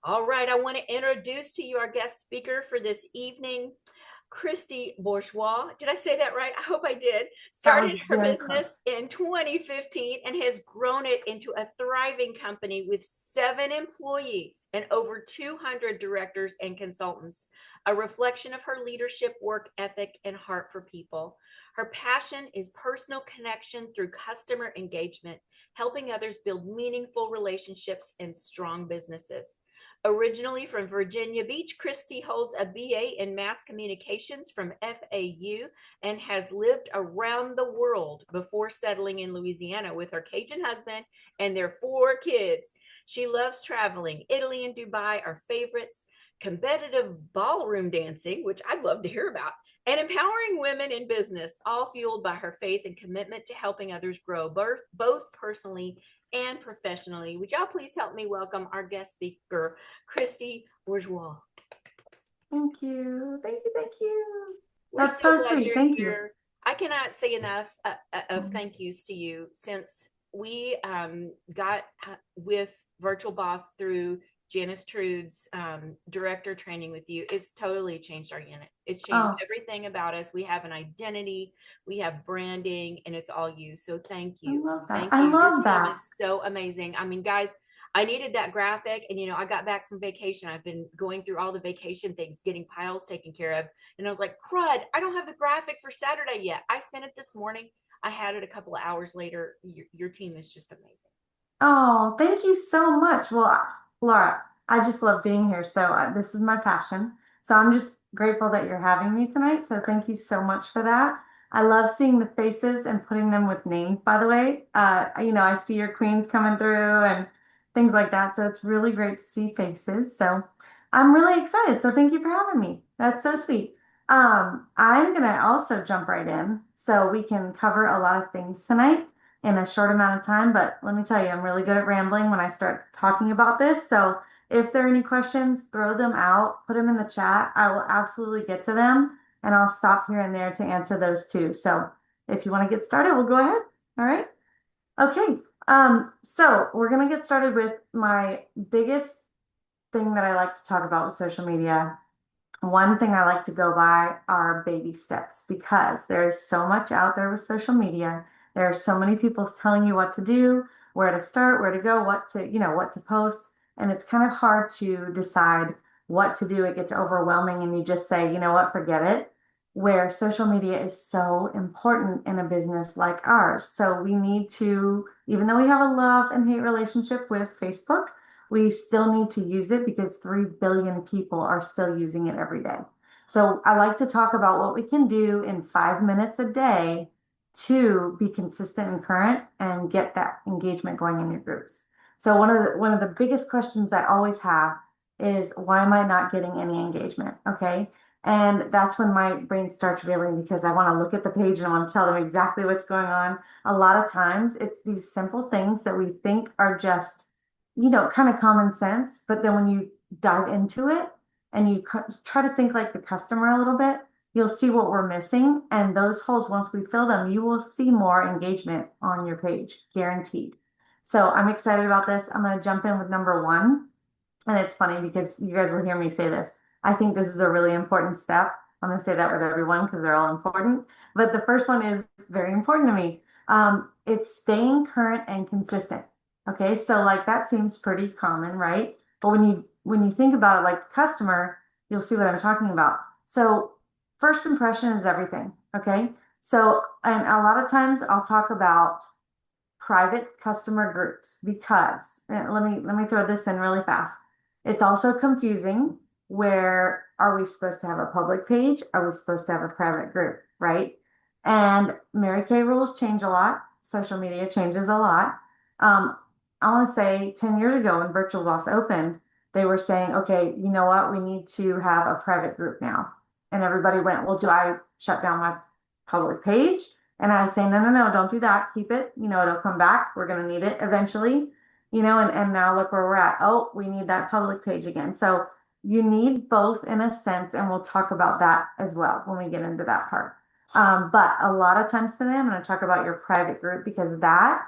All right, I want to introduce to you our guest speaker for this evening, Christy Bourgeois. Did I say that right? I hope I did. That Started was her very close. business in 2015 and has grown it into a thriving company with 7 employees and over 200 directors and consultants, a reflection of her leadership, work ethic, and heart for people. Her passion is personal connection through customer engagement, helping others build meaningful relationships and strong businesses. Originally from Virginia Beach, Christy holds a BA in Mass Communications from FAU and has lived around the world before settling in Louisiana with her Cajun husband and their 4 kids. She loves traveling. Italy and Dubai are favorites. Competitive ballroom dancing, which I'd love to hear about, and empowering women in business, all fueled by her faith and commitment to helping others grow both personally and professionally. Would y'all please help me welcome our guest speaker, Christy Bourgeois? Thank you. Thank you. Thank you. We're That's so so glad sweet. you're Thank you. here. I cannot say enough of thank yous to you since we got with Virtual Boss through Janice Trude's director training with you. It's totally changed our unit. It's changed Oh, everything about us. We have an identity, we have branding, and it's all you. So thank I you. love that. Thank I you. Your love team is that. so amazing. I mean, guys, I needed that graphic, and I got back from vacation. I've been going through all the vacation things, getting piles taken care of. And I was like, crud, I don't have the graphic for Saturday yet. I sent it this morning. I had it a couple of hours later. Your team is just amazing. Oh, thank you so much. Well, Laura, I just love being here. So this is my passion. So I'm just grateful that you're having me tonight. So thank you so much for that. I love seeing the faces and putting them with names, by the way. I see your queens coming through and things like that. So it's really great to see faces. So I'm really excited. So thank you for having me. That's so sweet. I'm gonna also jump right in so we can cover a lot of things tonight in a short amount of time. But let me tell you, I'm really good at rambling when I start talking about this. So if there are any questions, throw them out, put them in the chat. I will absolutely get to them and I'll stop here and there to answer those too. So if you want to get started, we'll go ahead. All right. Okay. So we're going to get started with my biggest thing that I like to talk about with social media. One thing I like to go by are baby steps because there's so much out there with social media. There are so many people telling you what to do, where to start, where to go, what to post. And it's kind of hard to decide what to do. It gets overwhelming and you just say, you know what, forget it. Where social media is so important in a business like ours. So we need to, even though we have a love and hate relationship with Facebook, we still need to use it because 3 billion people are still using it every day. So I like to talk about what we can do in 5 minutes a day to be consistent and current and get that engagement going in your groups. So one of the biggest questions I always have is why am I not getting any engagement? Okay. And that's when my brain starts reeling because I want to look at the page and I want to tell them exactly what's going on. A lot of times it's these simple things that we think are just kind of common sense. But then when you dive into it and you try to think like the customer a little bit, you'll see what we're missing. And those holes, once we fill them, you will see more engagement on your page, guaranteed. So I'm excited about this. I'm going to jump in with number one. And it's funny because you guys will hear me say this. I think this is a really important step. I'm going to say that with everyone because they're all important. But the first one is very important to me. It's staying current and consistent. Okay, so like that seems pretty common, right? But when you think about it like the customer, you'll see what I'm talking about. So first impression is everything. Okay. So and a lot of times I'll talk about private customer groups because and let me throw this in really fast. It's also confusing. Where are we supposed to have a public page? Are we supposed to have a private group, right? And Mary Kay rules change a lot. Social media changes a lot. Um, I want to say 10 years ago when Virtual Boss opened, they were saying, okay, you know what? We need to have a private group now. And everybody went, well, do I shut down my public page? And I was saying, no, no, no, don't do that. Keep it. It'll come back. We're going to need it eventually. And now look where we're at. Oh, we need that public page again. So you need both in a sense, and we'll talk about that as well when we get into that part. But a lot of times today, I'm going to talk about your private group because that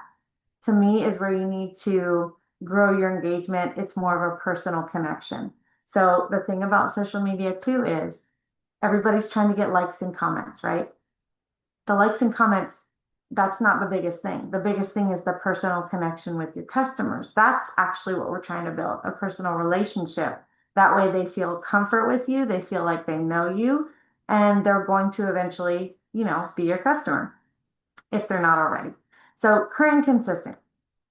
to me is where you need to grow your engagement. It's more of a personal connection. So the thing about social media too is everybody's trying to get likes and comments, right? The likes and comments, that's not the biggest thing. The biggest thing is the personal connection with your customers. That's actually what we're trying to build, a personal relationship. That way they feel comfort with you, they feel like they know you, and they're going to eventually, be your customer if they're not already. So current and consistent.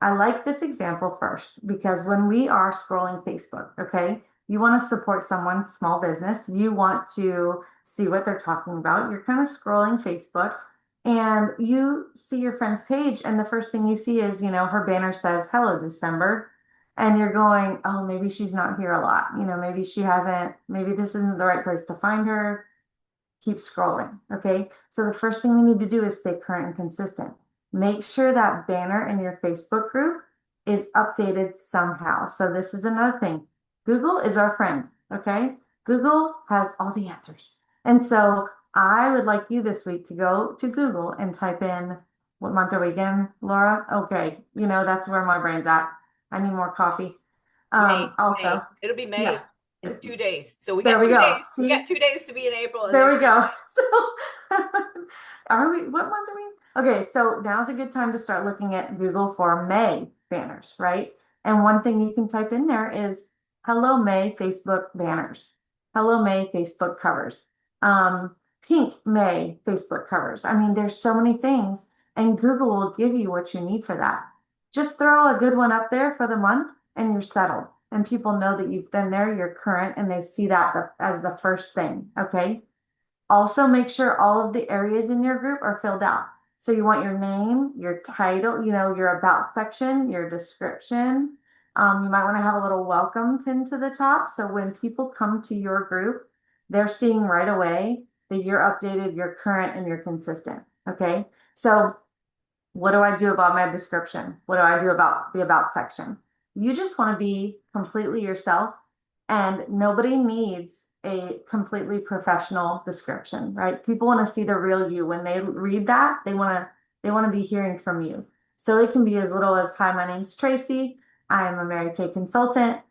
I like this example first because when we are scrolling Facebook, okay, you want to support someone's small business. You want to see what they're talking about. You're kind of scrolling Facebook and you see your friend's page, and the first thing you see is, her banner says, "Hello, December." And you're going, oh, maybe she's not here a lot. Maybe she hasn't, maybe this isn't the right place to find her. Keep scrolling. Okay. So the first thing we need to do is stay current and consistent. Make sure that banner in your Facebook group is updated somehow. So this is another thing. Google is our friend. Okay. Google has all the answers. And so I would like you this week to go to Google and type in, what month are we again, Laura? Okay. That's where my brain's at. I need more coffee. Also, May. It'll be yeah, May in 2 days. So we there got we two go. days. We got See, 2 days to be in April, and then there we go. So, are we, what month are we? Okay, so now's a good time to start looking at Google for May banners, right? And one thing you can type in there is "Hello May Facebook banners," "Hello May Facebook covers," "Pink May Facebook covers." I mean, there's so many things, and Google will give you what you need for that. Just throw a good one up there for the month, and you're settled. And people know that you've been there, you're current, and they see that as the first thing, okay? Also, make sure all of the areas in your group are filled out. So you want your name, your title, your about section, your description. You might want to have a little welcome pin to the top. So when people come to your group, they're seeing right away that you're updated, you're current, and you're consistent. Okay. So what do I do about my description? What do I do about the about section? You just want to be completely yourself, and nobody needs a completely professional description, right? People want to see the real you. When they read that, they want to be hearing from you. So it can be as little as, "Hi, my name's Tracy. I am a Mary Kay consultant.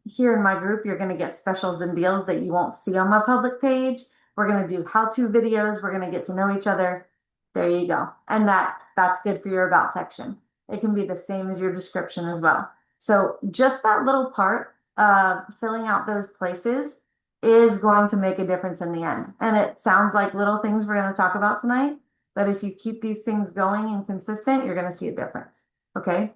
Here in my group, you're going to get specials and deals that you won't see on my public page. We're going to do how-to videos. We're going to get to know each other." There you go. And that's good for your about section. It can be the same as your description as well. So just that little part of filling out those places is going to make a difference in the end. And it sounds like little things we're going to talk about tonight, but if you keep these things going and consistent, you're going to see a difference. Okay.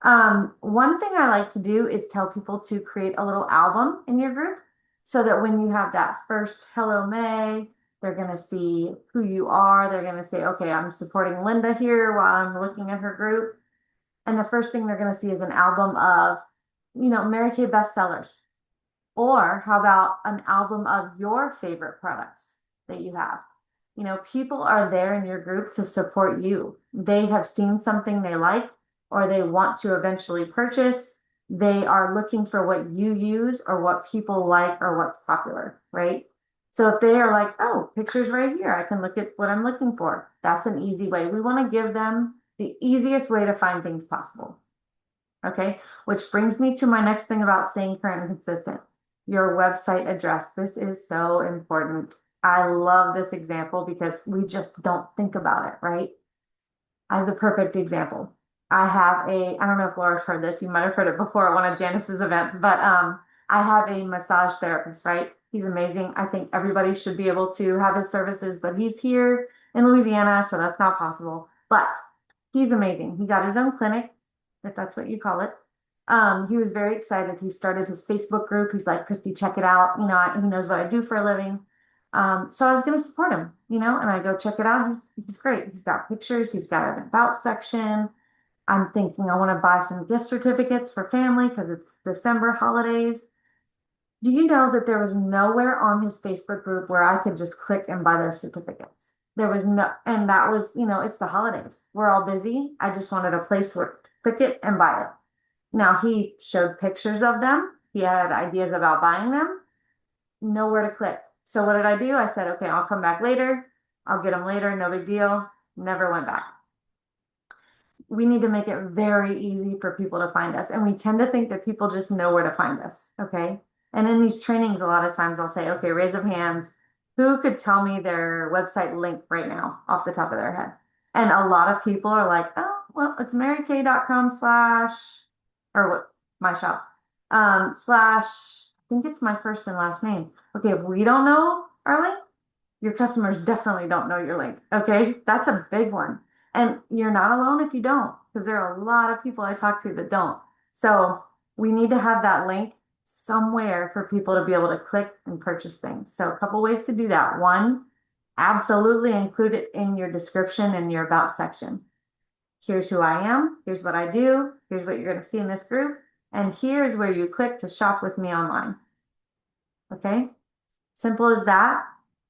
One thing I like to do is tell people to create a little album in your group so that when you have that first "Hello May," they're going to see who you are. They're going to say, okay, I'm supporting Linda here while I'm looking at her group. And the first thing they're going to see is an album of, Mary Kay bestsellers. Or how about an album of your favorite products that you have? People are there in your group to support you. They have seen something they like, or they want to eventually purchase. They are looking for what you use or what people like or what's popular, right? So if they are like, "Oh, pictures right here, I can look at what I'm looking for." That's an easy way. We want to give them the easiest way to find things possible. Okay, which brings me to my next thing about staying current and consistent. Your website address. This is so important. I love this example because we just don't think about it, right? I have the perfect example. I don't know if Laura's heard this, you might have heard it before at one of Janice's events, but I have a massage therapist, right? He's amazing. I think everybody should be able to have his services, but he's here in Louisiana, so that's not possible. But he's amazing. He got his own clinic, if that's what you call it. He was very excited. He started his Facebook group. He's like, "Christy, check it out. He knows what I do for a living." So I was going to support him, and I go check it out. He's great. He's got pictures. He's got an about section. I'm thinking I want to buy some gift certificates for family because it's December holidays. Do you know that there was nowhere on his Facebook group where I could just click and buy those certificates? There was no, and that was, it's the holidays. We're all busy. I just wanted a place where to click it and buy it. Now he showed pictures of them. He had ideas about buying them. Nowhere to click. So what did I do? I said, okay, I'll come back later. I'll get them later. No big deal. Never went back. we need to make it very easy for people to find us. And we tend to think that people just know where to find us. Okay. And in these trainings, a lot of times I'll say, okay, raise of hands. Who could tell me their website link right now off the top of their head? And a lot of people are like, oh, well, it's marykay.com slash, or what, my shop, slash, I think it's my first and last name. Okay. If we don't know our link, your customers definitely don't know your link. Okay. That's a big one. And you're not alone if you don't, because there are a lot of people I talk to that don't. So we need to have that link somewhere for people to be able to click and purchase things. So a couple ways to do that. One, absolutely include it in your description and your about section. Here's who I am. Here's what I do. Here's what you're going to see in this group. And here's where you click to shop with me online. Okay. Simple as that.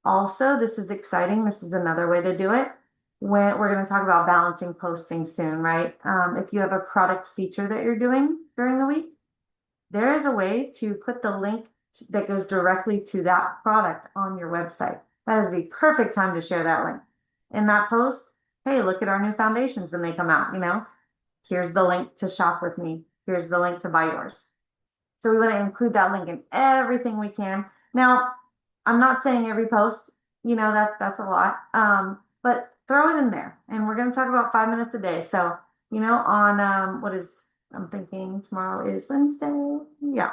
Also, this is exciting. This is another way to do it. When we're going to talk about balancing posting soon, right? If you have a product feature that you're doing during the week, there is a way to put the link that goes directly to that product on your website. That is the perfect time to share that link. In that post, hey, look at our new foundations when they come out, you know, here's the link to shop with me. Here's the link to buy yours. So we want to include that link in everything we can. Now, I'm not saying every post, you know, that's a lot. But throw it in there. And we're going to talk about 5 minutes a day. So, you know, on I'm thinking tomorrow is Wednesday. Yeah.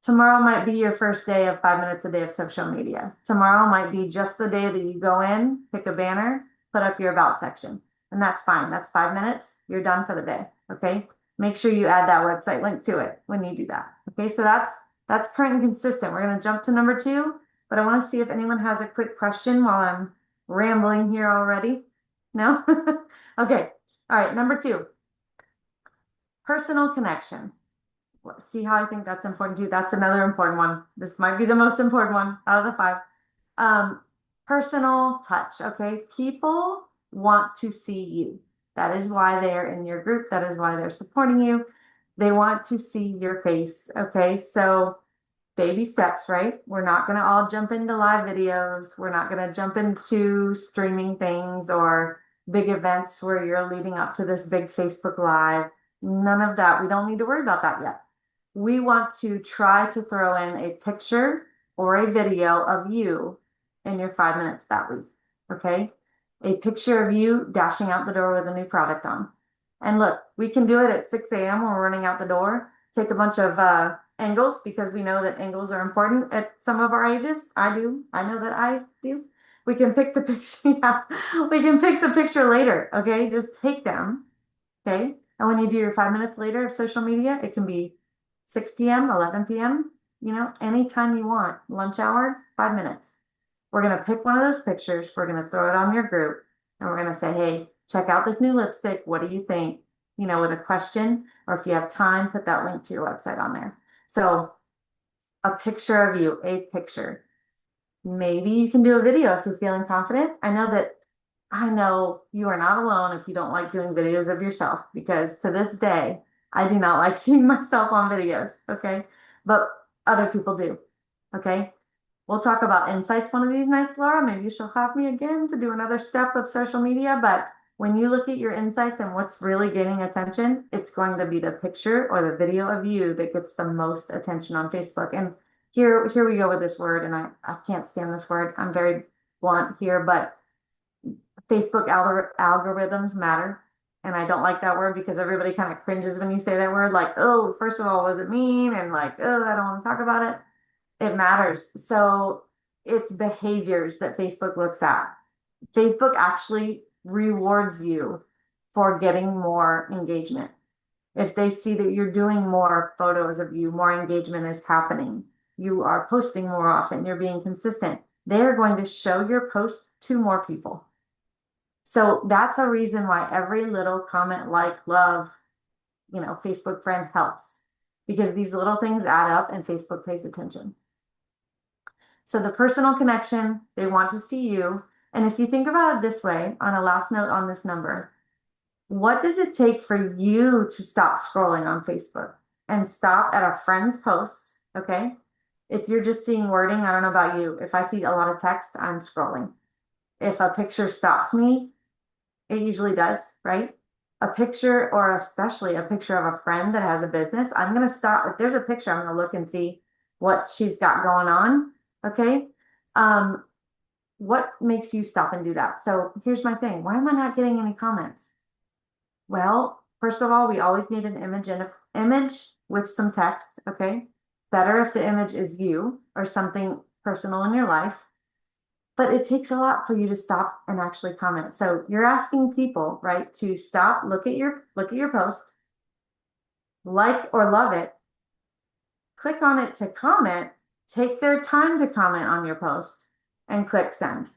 Tomorrow might be your first day of 5 minutes a day of social media. Tomorrow might be just the day that you go in, pick a banner, put up your about section. And that's fine. That's 5 minutes. You're done for the day. Okay. Make sure you add that website link to it when you do that. Okay. So that's current and consistent. We're going to jump to number 2, but I want to see if anyone has a quick question while I'm rambling here already. No? Okay. All right. Number 2, personal connection. See how I think that's important too. That's another important one. This might be the most important one out of the 5. Personal touch. Okay. People want to see you. That is why they are in your group. That is why they're supporting you. They want to see your face. Okay. So baby steps, right? We're not going to all jump into live videos. We're not going to jump into streaming things or big events where you're leading up to this big Facebook Live. None of that. We don't need to worry about that yet. We want to try to throw in a picture or a video of you in your 5 minutes that week. Okay. A picture of you dashing out the door with a new product on. And look, we can do it at 6 a.m. when we're running out the door. Take a bunch of angles because we know that angles are important at some of our ages. I do. I know that I do. We can pick the picture. Yeah. We can pick the picture later. Okay. Just take them. Okay. And when you do your 5 minutes later of social media, it can be 6 p.m., 11 p.m., you know, anytime you want. Lunch hour, 5 minutes. We're going to pick one of those pictures. We're going to throw it on your group and we're going to say, hey, check out this new lipstick. What do you think? You know, with a question, or if you have time, put that link to your website on there. So a picture of you, a picture. Maybe you can do a video if you're feeling confident. I know you are not alone if you don't like doing videos of yourself, because to this day, I do not like seeing myself on videos. Okay. But other people do. Okay. We'll talk about insights one of these nights, Laura. Maybe she'll have me again to do another step of social media. But when you look at your insights and what's really getting attention, it's going to be the picture or the video of you that gets the most attention on Facebook. And here we go with this word. And I can't stand this word. I'm very blunt here, but Facebook algorithms matter. And I don't like that word because everybody kind of cringes when you say that word. Like, oh, first of all, what does it mean? And like, oh, I don't want to talk about it. It matters. So it's behaviors that Facebook looks at. Facebook actually rewards you for getting more engagement. If they see that you're doing more photos of you, more engagement is happening, you are posting more often, you're being consistent, they're going to show your post to more people. So that's a reason why every little comment, like, love, you know, Facebook friend helps, because these little things add up and Facebook pays attention. So the personal connection, they want to see you. And if you think about it this way, on a last note on this number, what does it take for you to stop scrolling on Facebook and stop at a friend's post? Okay. If you're just seeing wording, I don't know about you. If I see a lot of text, I'm scrolling. If a picture stops me, it usually does, right? a picture, or especially a picture of a friend that has a business, I'm going to stop. If there's a picture, I'm going to look and see what she's got going on. Okay. Um, what makes you stop and do that? So here's my thing. Why am I not getting any comments? Well, first of all, we always need an image and an image with some text. Okay. Better if the image is you or something personal in your life. But it takes a lot for you to stop and actually comment. So you're asking people, right, to stop, look at your post, like or love it, click on it to comment, take their time to comment on your post, and click send.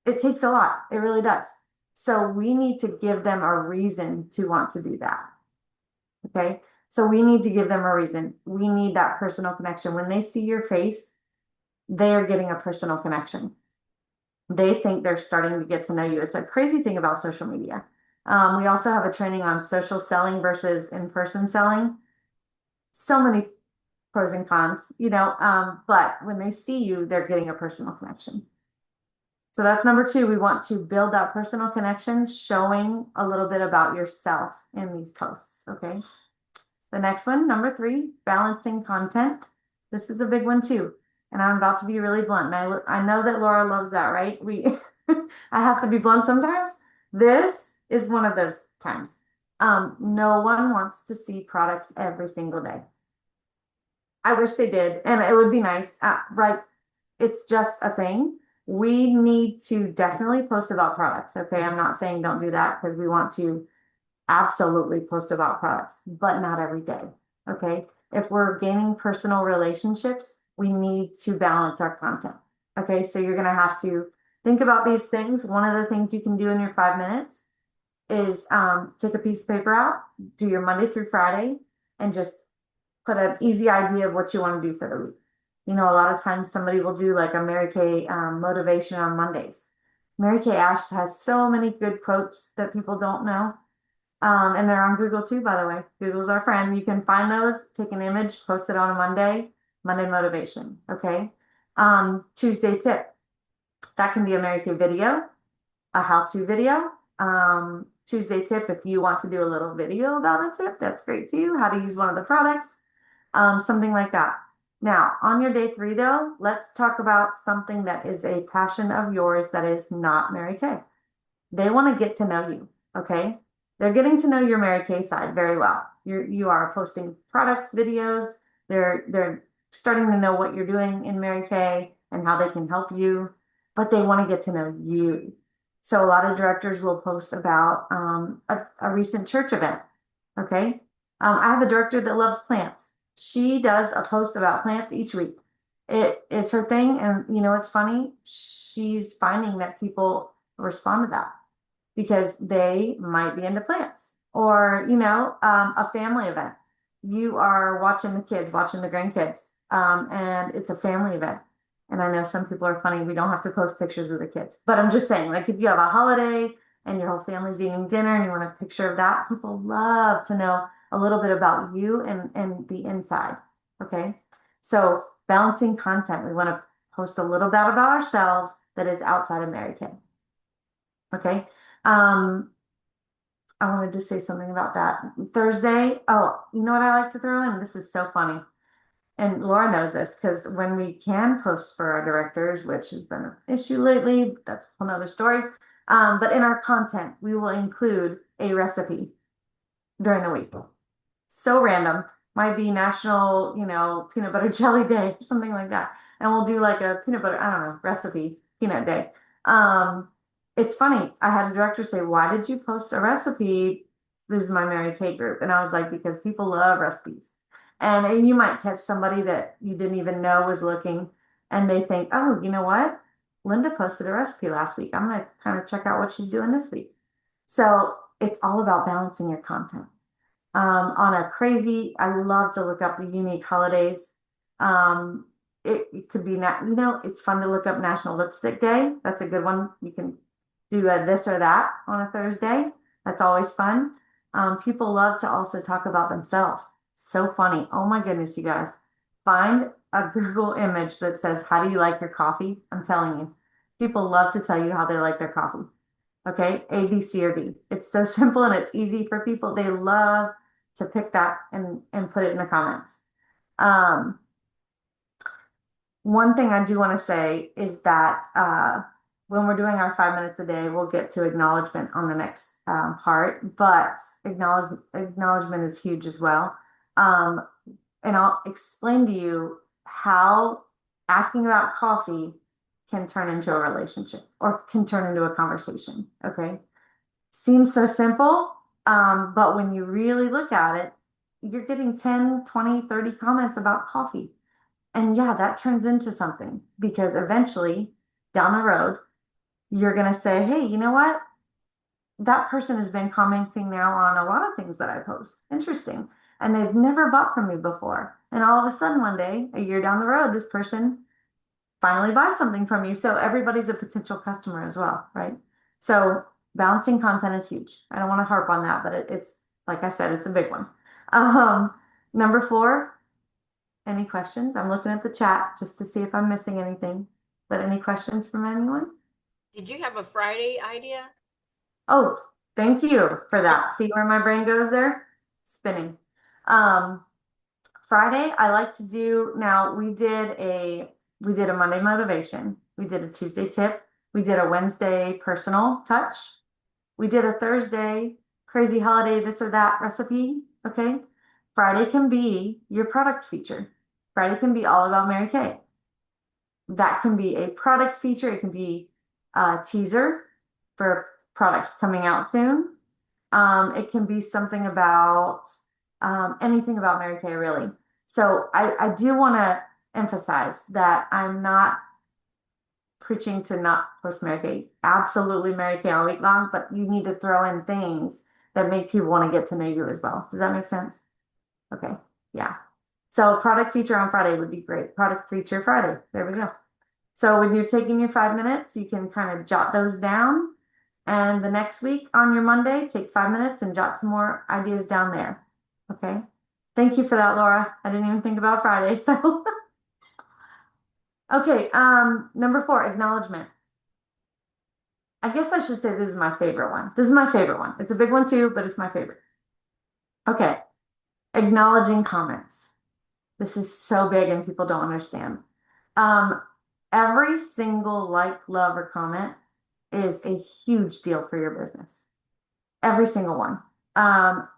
It takes a lot. It really does. So we need to give them a reason to want to do that. Okay. So we need to give them a reason. We need that personal connection. When they see your face, they are getting a personal connection. They think they're starting to get to know you. It's a crazy thing about social media. We also have a training on social selling versus in-person selling. So many pros and cons, but when they see you, they're getting a personal connection. So that's number two. We want to build that personal connection, showing a little bit about yourself in these posts. Okay. The next one, number three, balancing content. This is a big one too. And I'm about to be really blunt. And I know that Laura loves that, right? I have to be blunt sometimes. This is one of those times. No one wants to see products every single day. I wish they did, and it would be nice, right? It's just a thing. We need to definitely post about products. Okay. I'm not saying don't do that, because we want to absolutely post about products, but not every day. Okay. If we're gaining personal relationships, we need to balance our content. Okay. So you're going to have to think about these things. One of the things you can do in your 5 minutes is take a piece of paper out, do your Monday through Friday, and just put an easy idea of what you want to do for the week. A lot of times somebody will do like a Mary Kay motivation on Mondays. Mary Kay Ash has so many good quotes that people don't know. And they're on Google too, by the way. Google's our friend. You can find those, take an image, post it on a Monday motivation. Okay. Tuesday tip. That can be a Mary Kay video, a how-to video. Tuesday tip, if you want to do a little video about a tip, that's great too. How to use one of the products, something like that. Now, on your day 3, though, let's talk about something that is a passion of yours that is not Mary Kay. They want to get to know you. Okay. They're getting to know your Mary Kay side very well. You are posting products, videos. They're starting to know what you're doing in Mary Kay and how they can help you, but they want to get to know you. So a lot of directors will post about a recent church event. Okay. I have a director that loves plants. She does a post about plants each week. It is her thing. And it's funny. She's finding that people respond to that because they might be into plants, or a family event. You are watching the kids, watching the grandkids, and it's a family event. And I know some people are funny, we don't have to post pictures of the kids, but I'm just saying, like, if you have a holiday and your whole family's eating dinner and you want a picture of that, people love to know a little bit about you and the inside. Okay. So balancing content, we want to post a little bit about ourselves that is outside of Mary Kay. Okay. I wanted to say something about that. Thursday. Oh, you know what I like to throw in? This is so funny. And Laura knows this, because when we can post for our directors, which has been an issue lately, that's another story. But in our content, we will include a recipe during the week. So random. Might be National, Peanut Butter Jelly Day or something like that. And we'll do like a peanut butter, I don't know, recipe peanut day. It's funny. I had a director say, "Why did you post a recipe?" This is my Mary Kay group. And I was like, because people love recipes. And you might catch somebody that you didn't even know was looking, and they think, "Oh, you know what? Linda posted a recipe last week. I'm going to kind of check out what she's doing this week." So it's all about balancing your content. On a crazy, I love to look up the unique holidays. It could be, it's fun to look up National Lipstick Day. That's a good one. You can do a this or that on a Thursday. That's always fun. People love to also talk about themselves. So funny. Oh my goodness, you guys. Find a Google image that says, "How do you like your coffee?" I'm telling you, people love to tell you how they like their coffee. Okay, A, B, C, or D. It's so simple and it's easy for people. They love to pick that and put it in the comments. Um, One thing I do want to say is that when we're doing our 5 minutes a day, we'll get to acknowledgement on the next part, but acknowledgement is huge as well. Um, and I'll explain to you how asking about coffee can turn into a relationship or can turn into a conversation. Okay. Seems so simple, but when you really look at it, you're getting 10, 20, 30 comments about coffee. And yeah, that turns into something because eventually down the road, you're going to say, hey, you know what? That person has been commenting now on a lot of things that I post. Interesting. And they've never bought from me before. And all of a sudden, one day, a year down the road, this person finally buys something from you. So everybody's a potential customer as well, right? So balancing content is huge. I don't want to harp on that, but it's like I said, it's a big one. Um, Number four, any questions? I'm looking at the chat just to see if I'm missing anything. But any questions from anyone? Did you have a Friday idea? Oh, thank you for that. See where my brain goes there? Spinning. Um, Friday, I like to do now we did a Monday motivation, we did a Tuesday tip, we did a Wednesday personal touch, we did a Thursday crazy holiday this or that recipe. Okay. Friday can be your product feature. Friday can be all about Mary Kay. That can be a product feature. It can be a teaser for products coming out soon. It can be something about anything about Mary Kay, really. So I do want to emphasize that I'm not preaching to not post Mary Kay. Absolutely Mary Kay all week long, but you need to throw in things that make people want to get to know you as well. Does that make sense? Okay. Yeah. So product feature on Friday would be great. Product feature Friday. There we go. So when you're taking your 5 minutes, you can kind of jot those down. And the next week on your Monday, take 5 minutes and jot some more ideas down there. Okay. Thank you for that, Laura. I didn't even think about Friday. So, okay. Number four, acknowledgement. I guess I should say this is my favorite one. This is my favorite one. It's a big one too, but it's my favorite. Okay. Acknowledging comments. This is so big and people don't understand. Um, every single like, love, or comment is a huge deal for your business. Every single one.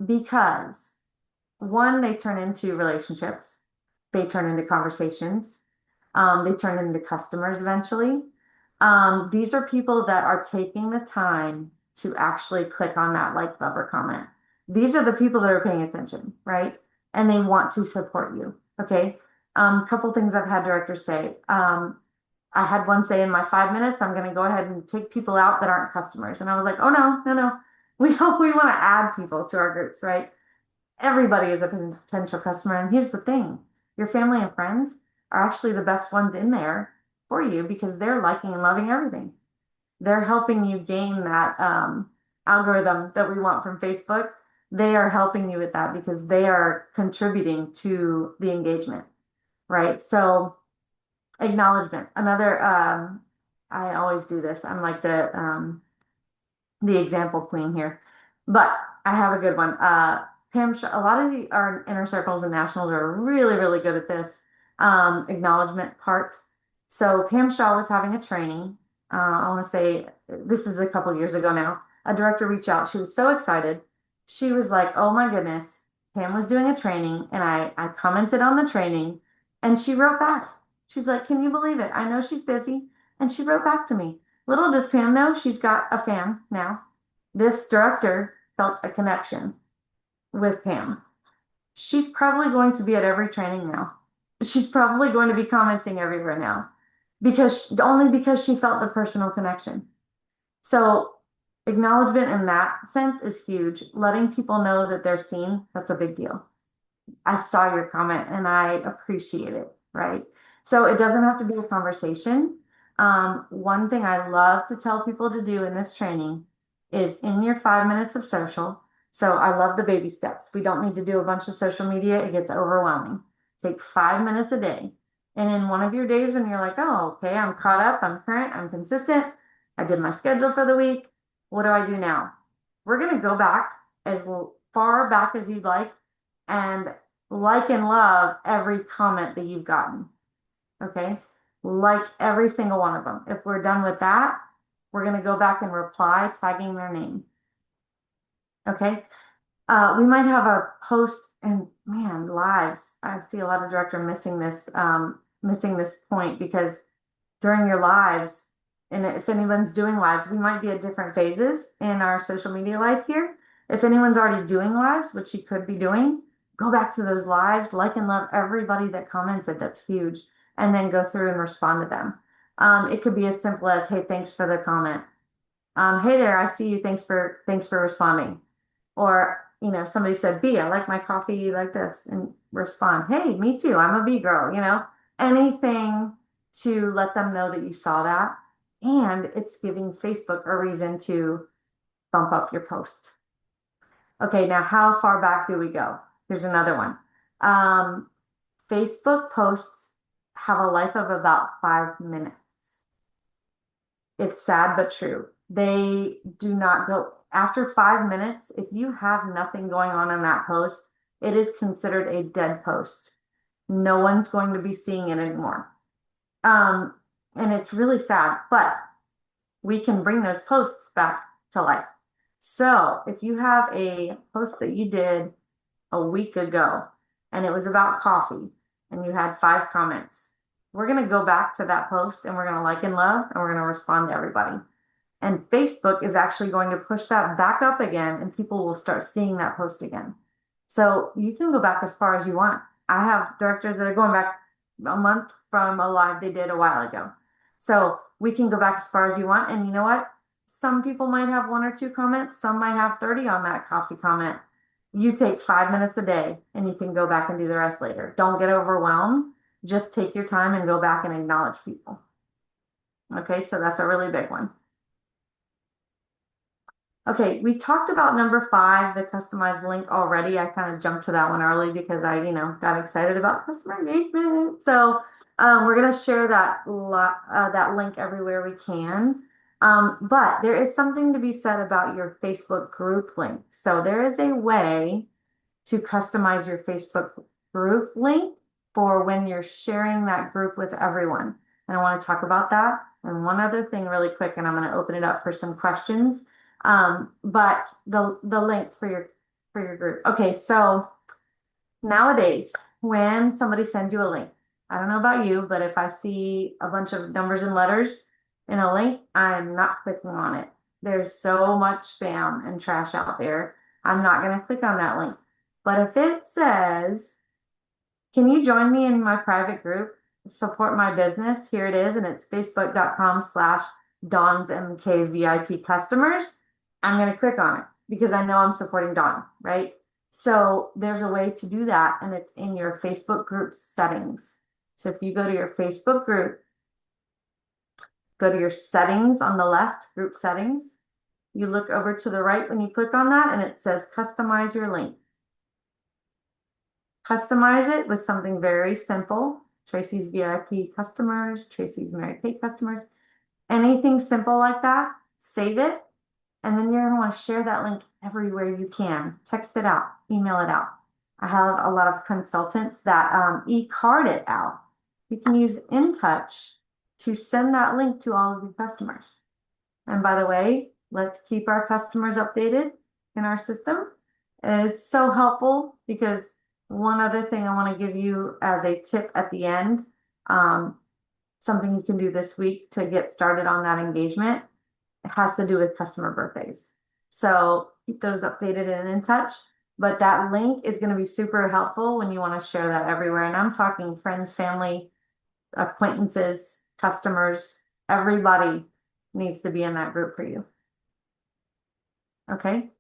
Because one, they turn into relationships, they turn into conversations, they turn into customers eventually. These are people that are taking the time to actually click on that like, love, or comment. These are the people that are paying attention, right? And they want to support you. Okay. Couple things I've had directors say. I had one say in my 5 minutes, I'm going to go ahead and take people out that aren't customers. And I was like, oh no, no, no. We want to add people to our groups, right? Everybody is a potential customer. And here's the thing, your family and friends are actually the best ones in there for you because they're liking and loving everything. They're helping you gain that algorithm that we want from Facebook. They are helping you with that because they are contributing to the engagement, right? So acknowledgement. Another, I always do this. I'm like the example queen here, but I have a good one. Pam, a lot of our inner circles and nationals are really, really good at this acknowledgement part. So Pam Shaw was having a training. I want to say this is a couple years ago now. A director reached out. She was so excited. She was like, "Oh my goodness, Pam was doing a training, and I commented on the training, and she wrote back. She's like, can you believe it? I know she's busy, and she wrote back to me. Little does Pam know she's got a fan now. This director felt a connection with Pam. She's probably going to be at every training now. She's probably going to be commenting everywhere now only because she felt the personal connection. So acknowledgement in that sense is huge. Letting people know that they're seen, that's a big deal. I saw your comment and I appreciate it, right? So it doesn't have to be a conversation. One thing I love to tell people to do in this training is in your 5 minutes of social. So I love the baby steps. We don't need to do a bunch of social media. It gets overwhelming. Take 5 minutes a day. And in one of your days when you're like, oh, okay, I'm caught up, I'm current, I'm consistent, I did my schedule for the week. What do I do now? We're going to go back as far back as you'd and like and love every comment that you've gotten. Okay. Like every single one of them. If we're done with that, we're going to go back and reply, tagging their name. Okay. We might have a post and man, lives. I see a lot of director missing this point because during your lives, and if anyone's doing lives, we might be at different phases in our social media life here. If anyone's already doing lives, which you could be doing, go back to those lives, like and love everybody that commented. That's huge. And then go through and respond to them. It could be as simple as, hey, thanks for the comment. Hey there, I see you. Thanks for responding. Or, somebody said, B, I like my coffee like this, and respond, hey, me too. I'm a B girl, anything to let them know that you saw that. And it's giving Facebook a reason to bump up your post. Okay, now how far back do we go? Here's another one. Facebook posts have a life of about 5 minutes. It's sad but true. They do not go after 5 minutes. If you have nothing going on in that post, it is considered a dead post. No one's going to be seeing it anymore. Um, and it's really sad, but we can bring those posts back to life. So if you have a post that you did a week ago and it was about coffee and you had 5 comments, we're going to go back to that post and we're going to like and love and we're going to respond to everybody. And Facebook is actually going to push that back up again and people will start seeing that post again. So you can go back as far as you want. I have directors that are going back a month from a live they did a while ago. So we can go back as far as you want. And you know what? Some people might have 1 or 2 comments. Some might have 30 on that coffee comment. You take 5 minutes a day and you can go back and do the rest later. Don't get overwhelmed. Just take your time and go back and acknowledge people. Okay, so that's a really big one. Okay, we talked about number 5, the customized link already. I kind of jumped to that one early because I, got excited about customer engagement. So we're going to share that link everywhere we can. But there is something to be said about your Facebook group link. So there is a way to customize your Facebook group link for when you're sharing that group with everyone. And I want to talk about that. And one other thing really quick, and I'm going to open it up for some questions. But the link for your group. Okay, so nowadays, when somebody sends you a link, I don't know about you, but if I see a bunch of numbers and letters in a link, I'm not clicking on it. There's so much spam and trash out there. I'm not going to click on that link. But if it says, can you join me in my private group, support my business? Here it is, and it's facebook.com/DawnsMKVIP customers. I'm going to click on it because I know I'm supporting Dawn, right? So there's a way to do that, and it's in your Facebook group settings. So if you go to your Facebook group, go to your settings on the left, group settings. You look over to the right when you click on that, and it says customize your link. Customize it with something very simple. Tracy's VIP customers, Tracy's Mary Kate customers, anything simple like that, save it. And then you're going to want to share that link everywhere you can. Text it out, email it out. I have a lot of consultants that e-card it out. You can use InTouch to send that link to all of your customers. And by the way, let's keep our customers updated in our system. It is so helpful because one other thing I want to give you as a tip at the end, something you can do this week to get started on that engagement. It has to do with customer birthdays. So keep those updated and in touch. But that link is going to be super helpful when you want to share that everywhere. And I'm talking friends, family, acquaintances, customers, everybody needs to be in that group for you. Okay.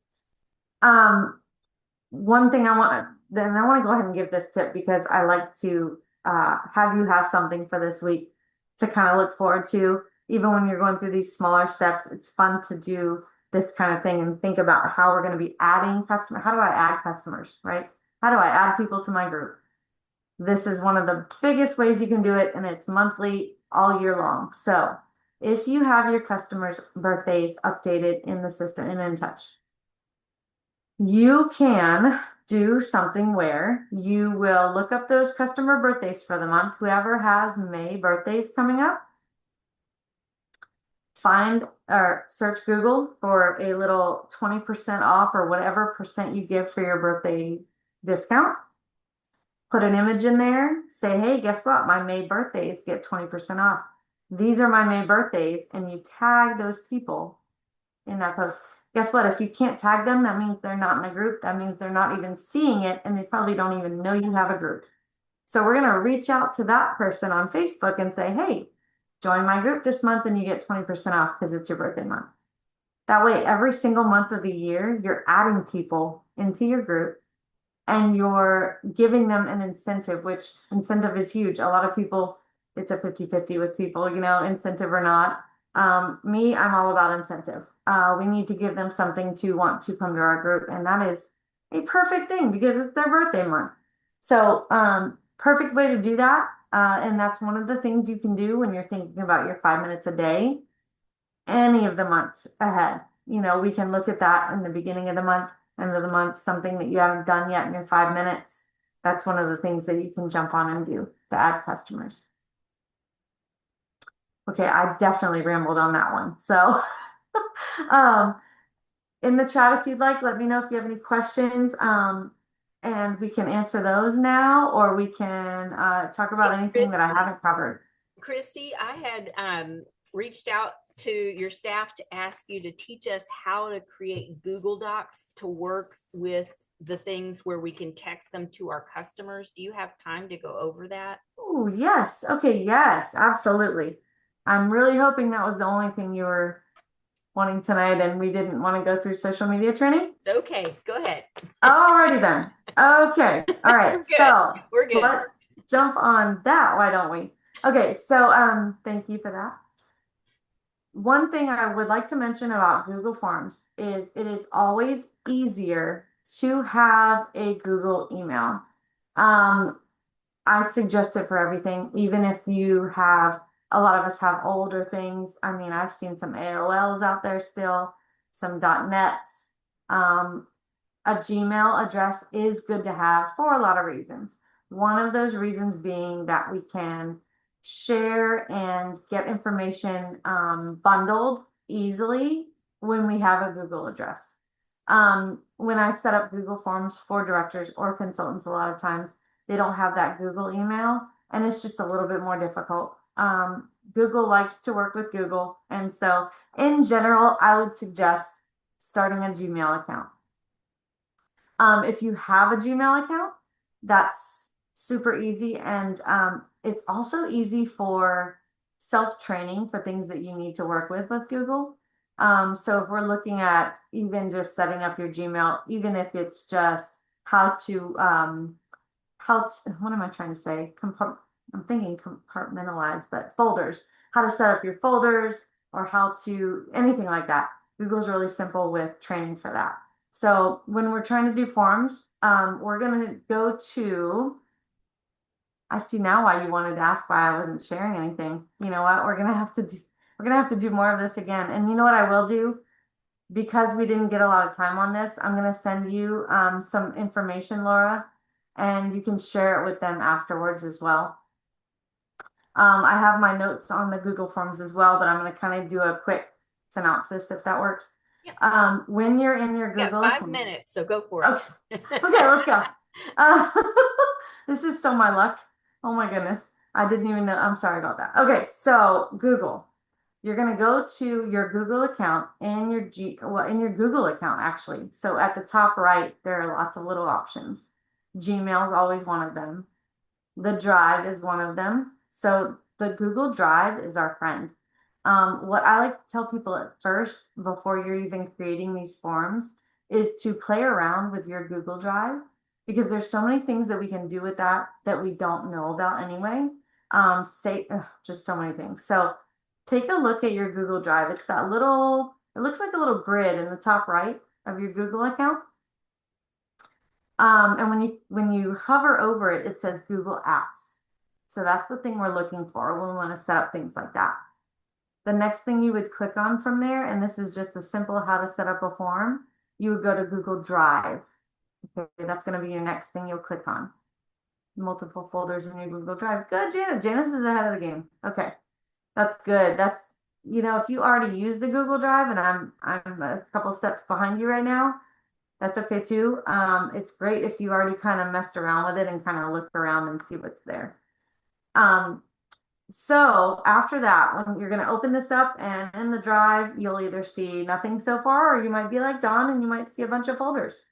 One thing I want to go ahead and give this tip because I like to have you have something for this week to kind of look forward to. Even when you're going through these smaller steps, it's fun to do this kind of thing and think about how we're going to be adding customers. How do I add customers, right? How do I add people to my group? This is one of the biggest ways you can do it, and it's monthly all year long. So if you have your customers' birthdays updated in the system in InTouch, you can do something where you will look up those customer birthdays for the month, whoever has May birthdays coming up, find or search Google for a little 20% off or whatever percent you give for your birthday discount. Put an image in there, say, hey, guess what? My May birthdays get 20% off. These are my May birthdays, and you tag those people in that post. Guess what? If you can't tag them, that means they're not in the group. That means they're not even seeing it, and they probably don't even know you have a group. So we're going to reach out to that person on Facebook and say, hey, join my group this month and you get 20% off because it's your birthday month. That way, every single month of the year, you're adding people into your group and you're giving them an incentive, which incentive is huge. A lot of people, it's a 50-50 with people, incentive or not. Me, I'm all about incentive. We need to give them something to want to come to our group, and that is a perfect thing because it's their birthday month. So, perfect way to do that. And that's one of the things you can do when you're thinking about your 5 minutes a day, any of the months ahead. We can look at that in the beginning of the month, end of the month, something that you haven't done yet in your 5 minutes. That's one of the things that you can jump on and do to add customers. Okay, I definitely rambled on that one. So in the chat, if you'd like, let me know if you have any questions. And we can answer those now, or we can talk about anything that I haven't covered. Christy, I had reached out to your staff to ask you to teach us how to create Google Docs to work with the things where we can text them to our customers. Do you have time to go over that? Oh, yes. Okay, yes, absolutely. I'm really hoping that was the only thing you were wanting tonight and we didn't want to go through social media training. Okay, go ahead. Alrighty then. Okay. All right. So we're good. let's jump on that. Why don't we? Okay. So thank you for that. One thing I would like to mention about Google Forms is it is always easier to have a Google email. I suggest it for everything, even if you have, a lot of us have older things. I mean, I've seen some AOLs out there still, some .nets. A Gmail address is good to have for a lot of reasons. One of those reasons being that we can share and get information bundled easily when we have a Google address. When I set up Google Forms for directors or consultants, a lot of times they don't have that Google email, and it's just a little bit more difficult. Google likes to work with Google, and so in general, I would suggest starting a Gmail account. If you have a Gmail account, that's super easy. And it's also easy for self-training for things that you need to work with Google. So if we're looking at even just setting up your Gmail, even if it's just how to, what am I trying to say? I'm thinking compartmentalize, but folders, how to set up your folders or how to, anything like that. Google's really simple with training for that. So when we're trying to do forms, we're going to go to, I see now why you wanted to ask why I wasn't sharing anything. You know what? We're going to have to do more of this again. And you know what I will do? Because we didn't get a lot of time on this, I'm going to send you some information, Laura, and you can share it with them afterwards as well. I have my notes on the Google Forms as well, but I'm going to kind of do a quick synopsis if that works. Yeah. When you're in your Google, 5 minutes, so go for it. Okay, let's go. This is so my luck. Oh my goodness, I didn't even know. I'm sorry about that. Okay, so Google. You're going to go to your Google account and in your Google account actually. So at the top right, there are lots of little options. Gmail is always one of them. The Drive is one of them. So the Google Drive is our friend. What I like to tell people at first, before you're even creating these forms, is to play around with your Google Drive because there's so many things that we can do with that we don't know about anyway. Just so many things. So take a look at your Google Drive. It's that little, it looks like a little grid in the top right of your Google account. And when you hover over it, it says Google Apps. So that's the thing we're looking for when we want to set up things like that. The next thing you would click on from there, and this is just a simple how to set up a form, you would go to Google Drive. Okay, that's going to be your next thing you'll click on. Multiple folders in your Google Drive. Good, Janice. Janice is ahead of the game. Okay, that's good. That's, if you already use the Google Drive and I'm a couple steps behind you right now, that's okay too. It's great if you already kind of messed around with it and kind of look around and see what's there. So after that, when you're going to open this up and in the drive, you'll either see nothing so far, or you might be like Dawn and you might see a bunch of folders.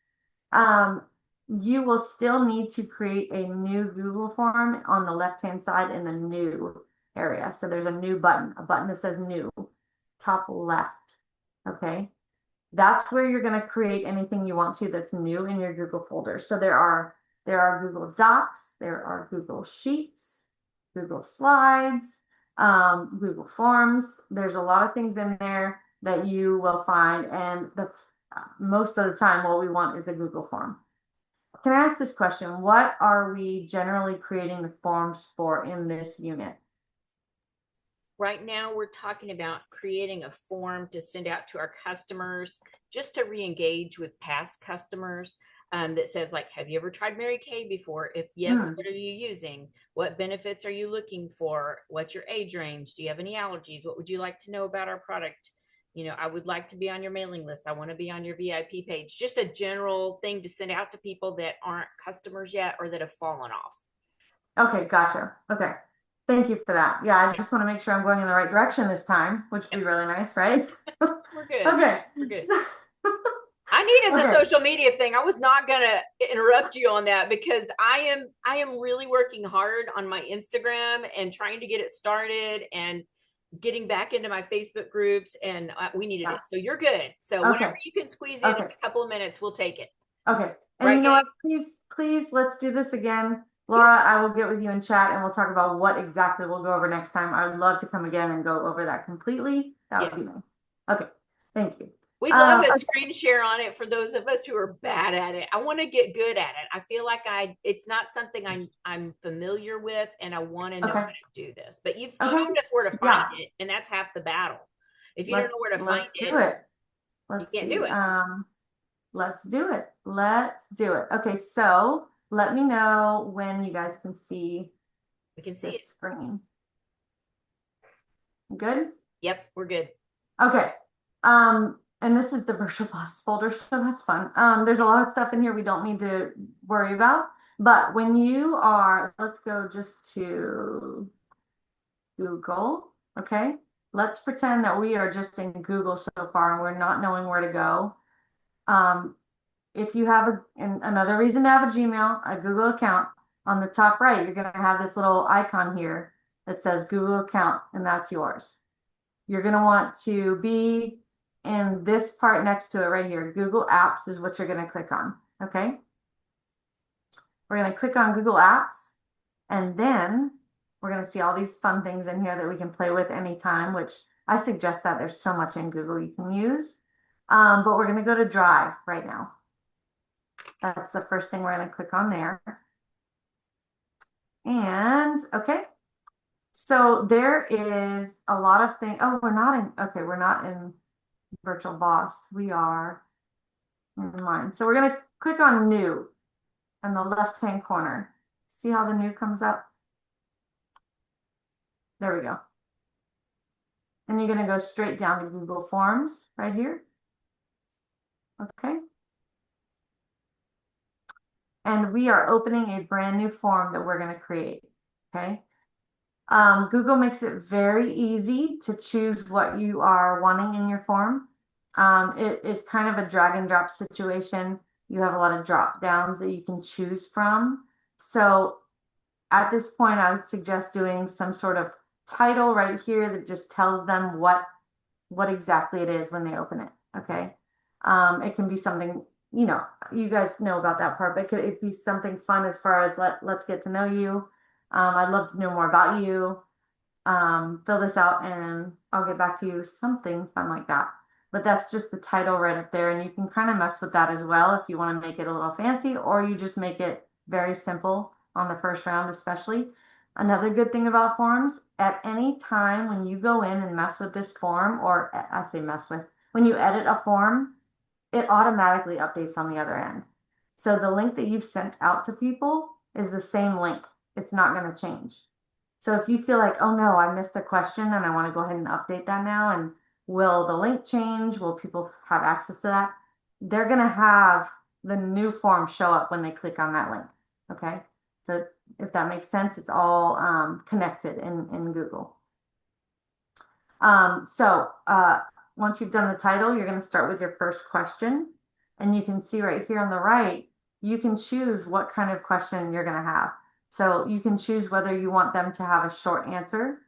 You will still need to create a new Google form on the left-hand side in the new area. So there's a new button, a button that says new, top left. Okay. That's where you're going to create anything you want to that's new in your Google folder. So there are Google Docs, there are Google Sheets, Google Slides, Google Forms. There's a lot of things in there that you will find, and most of the time what we want is a Google form. Can I ask this question? What are we generally creating the forms for in this unit? Right now, we're talking about creating a form to send out to our customers, just to re-engage with past customers, that says like, have you ever tried Mary Kay before? If yes, what are you using? What benefits are you looking for? What's your age range? Do you have any allergies? What would you like to know about our product? I would like to be on your mailing list. I want to be on your VIP page. Just a general thing to send out to people that aren't customers yet or that have fallen off. Okay, gotcha. Okay. Thank you for that. Yeah, I just want to make sure I'm going in the right direction this time, which would be really nice, right? We're good. Okay. We're good. I needed the Okay. social media thing. I was not gonna interrupt you on that because I am really working hard on my Instagram and trying to get it started and getting back into my Facebook groups, and we needed it. So you're good. So whenever you can squeeze in a couple of minutes, we'll take it. Okay. And Right, you know what? Please, let's do this again. Laura, I will get with you in chat and we'll talk about what exactly we'll go over next time. I would love to come again and go over that completely. That would be nice. Okay. Thank you. We'd love a screen share on it for those of us who are bad at it. I want to get good at it. I feel like it's not something I'm familiar with, and I want to know how to do this. But you've shown us where to find it, and that's half the battle. If you don't know where to find it, you can't do it. Let's do it. Let's do it. Okay, so let me know when you guys can see. We can see it. Screen. Good? Yep, we're good. Okay. And this is the Virtual Boss folder, so that's fun. There's a lot of stuff in here we don't need to worry about. But when you are, let's go just to Google. Okay. Let's pretend that we are just in Google so far and we're not knowing where to go. If you have another reason to have a Gmail, a Google account, on the top right, you're going to have this little icon here that says Google account, and that's yours. You're going to want to be in this part next to it right here. Google Apps is what you're going to click on. Okay. We're going to click on Google Apps, and then we're going to see all these fun things in here that we can play with anytime, which I suggest that there's so much in Google you can use. But we're going to go to Drive right now. That's the first thing we're going to click on there. And okay, so there is a lot of things. Oh, we're not in Virtual Boss. We are in mine. So we're going to click on New in the left-hand corner. See how the new comes up? There we go. And you're going to go straight down to Google Forms right here. Okay. And we are opening a brand new form that we're going to create. Okay. Google makes it very easy to choose what you are wanting in your form. It is kind of a drag and drop situation. You have a lot of drop downs that you can choose from. So at this point, I would suggest doing some sort of title right here that just tells them what exactly it is when they open it. Okay. It can be something, you guys know about that part, but it could be something fun as far as let's get to know you. I'd love to know more about you. Fill this out and I'll get back to you. Something fun like that. But that's just the title right up there. And you can kind of mess with that as well if you want to make it a little fancy, or you just make it very simple on the first round, especially. Another good thing about forms, at any time when you go in and mess with this form, or I say mess with, when you edit a form, it automatically updates on the other end. So the link that you've sent out to people is the same link. It's not going to change. So if you feel like, oh no, I missed a question and I want to go ahead and update that now, and will the link change? Will people have access to that? They're going to have the new form show up when they click on that link. Okay. So if that makes sense, it's all connected in Google. So once you've done the title, you're going to start with your first question. And you can see right here on the right, you can choose what kind of question you're going to have. So you can choose whether you want them to have a short answer.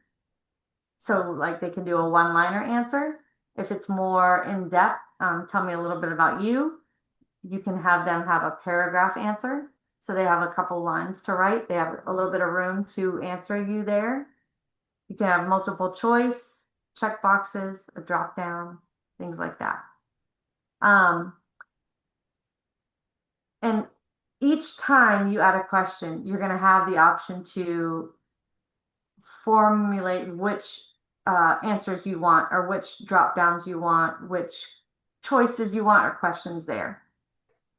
So like they can do a one-liner answer. If it's more in depth, tell me a little bit about you. You can have them have a paragraph answer. So they have a couple lines to write. They have a little bit of room to answer you there. You can have multiple choice, check boxes, a drop down, things like that. And each time you add a question, you're going to have the option to formulate which answers you want, or which drop downs you want, which choices you want, or questions there.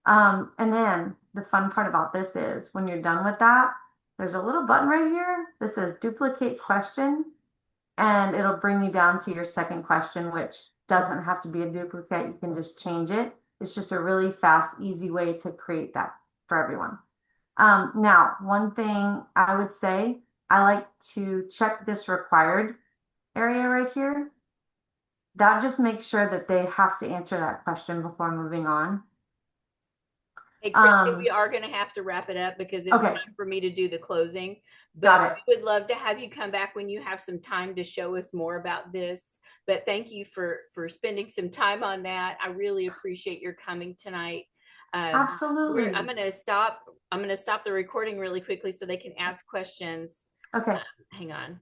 And then the fun part about this is when you're done with that, there's a little button right here that says duplicate question, and it'll bring you down to your second question, which doesn't have to be a duplicate. You can just change it. It's just a really fast, easy way to create that for everyone. Now, one thing I would say, I like to check this required area right here. That just makes sure that they have to answer that question before moving on. Hey, Christy, we are going to have to wrap it up because it's Okay, time for me to do the closing. But got it. we would love to have you come back when you have some time to show us more about this. But thank you for spending some time on that. I really appreciate your coming tonight. I'm Absolutely. going to stop. I'm going to stop the recording really quickly so they can ask questions. Okay. Hang on.